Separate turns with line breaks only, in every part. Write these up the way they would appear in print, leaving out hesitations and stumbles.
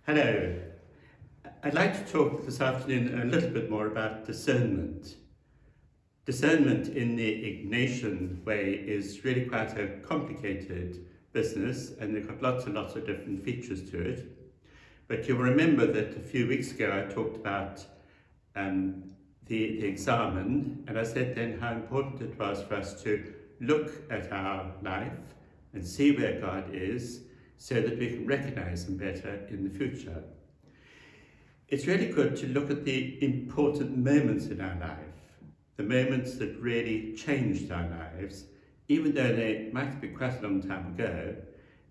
Hello. I'd like to talk this afternoon a little bit more about discernment. Discernment in the Ignatian way is really quite a complicated business, and they've got lots and lots of different features to it. But you'll remember that a few weeks ago I talked about the examen, and I said then how important it was for us to look at our life and see where God is, so that we can recognize him better in the future. It's really good to look at the important moments in our life, the moments that really changed our lives, even though they might be quite a long time ago,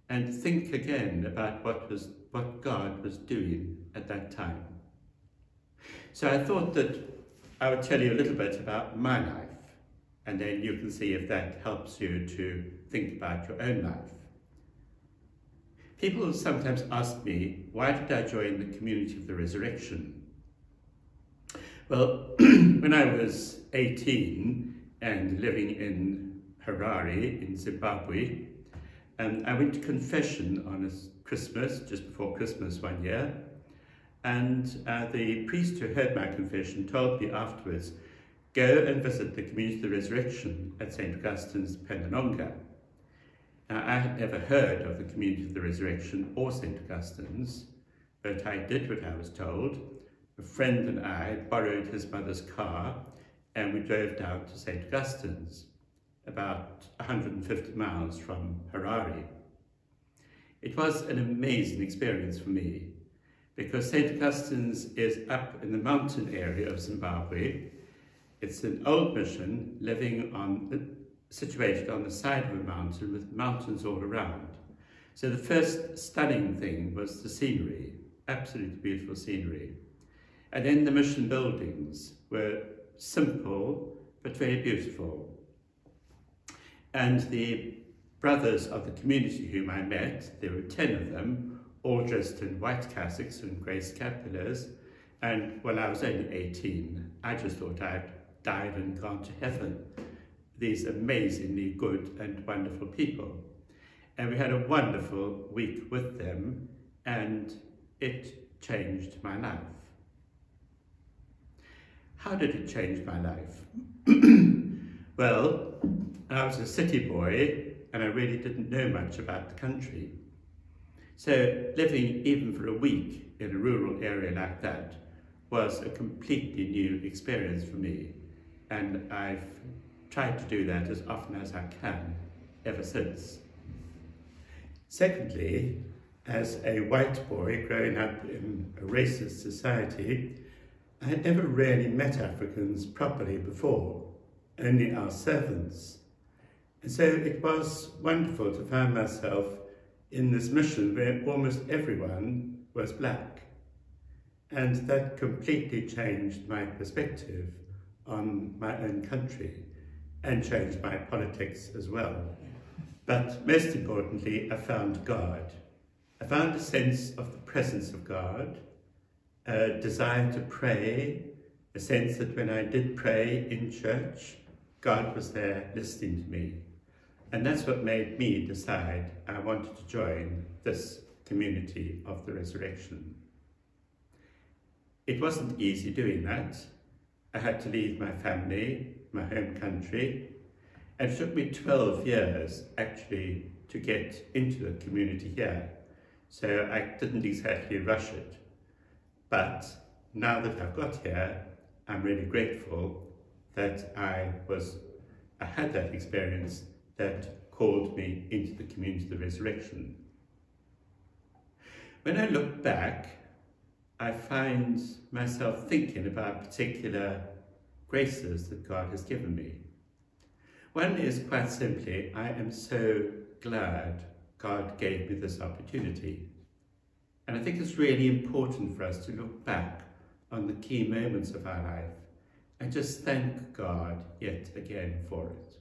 and think again about what God was doing at that time. So I thought that I would tell you a little bit about my life, and then you can see if that helps you to think about your own life. People sometimes ask me, why did I join the Community of the Resurrection? Well, when I was 18 and living in Harare in Zimbabwe, I went to confession on Christmas, just before Christmas one year, and the priest who heard my confession told me afterwards, go and visit the Community of the Resurrection at St. Augustine's, Penanonga. Now, I had never heard of the Community of the Resurrection or St. Augustine's, but I did what I was told. A friend and I borrowed his mother's car and we drove down to St. Augustine's, about 150 miles from Harare. It was an amazing experience for me because St. Augustine's is up in the mountain area of Zimbabwe. It's an old mission situated on the side of a mountain with mountains all around. So the first stunning thing was the scenery, absolutely beautiful scenery. And then the mission buildings were simple but very beautiful. And the brothers of the community whom I met, there were 10 of them, all dressed in white cassocks and grey scapulars. And when I was only 18, I just thought I'd died and gone to heaven. These amazingly good and wonderful people. And we had a wonderful week with them, and it changed my life. How did it change my life? Well, I was a city boy, and I really didn't know much about the country. So living even for a week in a rural area like that was a completely new experience for me. And I've tried to do that as often as I can ever since. Secondly, as a white boy growing up in a racist society, I had never really met Africans properly before, only our servants. And so it was wonderful to find myself in this mission where almost everyone was black. And that completely changed my perspective on my own country and changed my politics as well. But most importantly, I found God. I found a sense of the presence of God, a desire to pray, a sense that when I did pray in church, God was there listening to me. And that's what made me decide I wanted to join this Community of the Resurrection. It wasn't easy doing that. I had to leave my family, my home country, and it took me 12 years actually to get into the community here. So I didn't exactly rush it. But now that I've got here, I'm really grateful that I had that experience that called me into the Community of the Resurrection. When I look back, I find myself thinking about particular graces that God has given me. One is quite simply, I am so glad God gave me this opportunity. And I think it's really important for us to look back on the key moments of our life and just thank God yet again for it.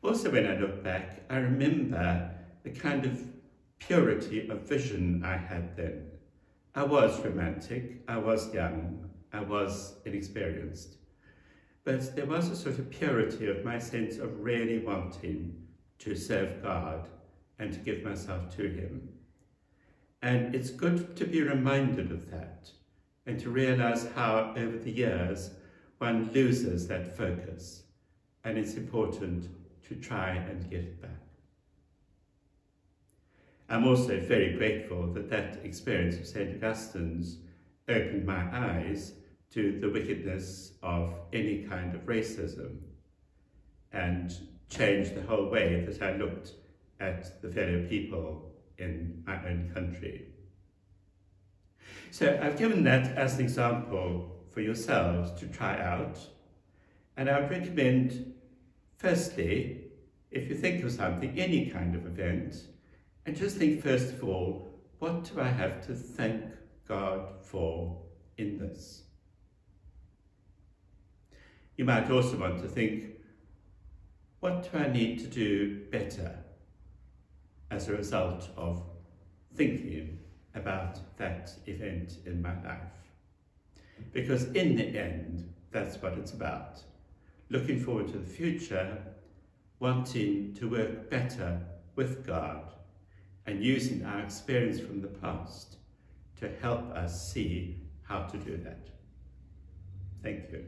Also, when I look back, I remember the kind of purity of vision I had then. I was romantic, I was young, I was inexperienced, but there was a sort of purity of my sense of really wanting to serve God and to give myself to him. And it's good to be reminded of that and to realize how over the years one loses that focus, and it's important to try and get it back. I'm also very grateful that that experience of St. Augustine's opened my eyes to the wickedness of any kind of racism and changed the whole way that I looked at the fellow people in my own country. So I've given that as an example for yourselves to try out, and I would recommend, firstly, if you think of something, any kind of event, and just think first of all, what do I have to thank God for in this? You might also want to think, what do I need to do better as a result of thinking about that event in my life? Because in the end, that's what it's about. Looking forward to the future, wanting to work better with God, and using our experience from the past to help us see how to do that. Thank you.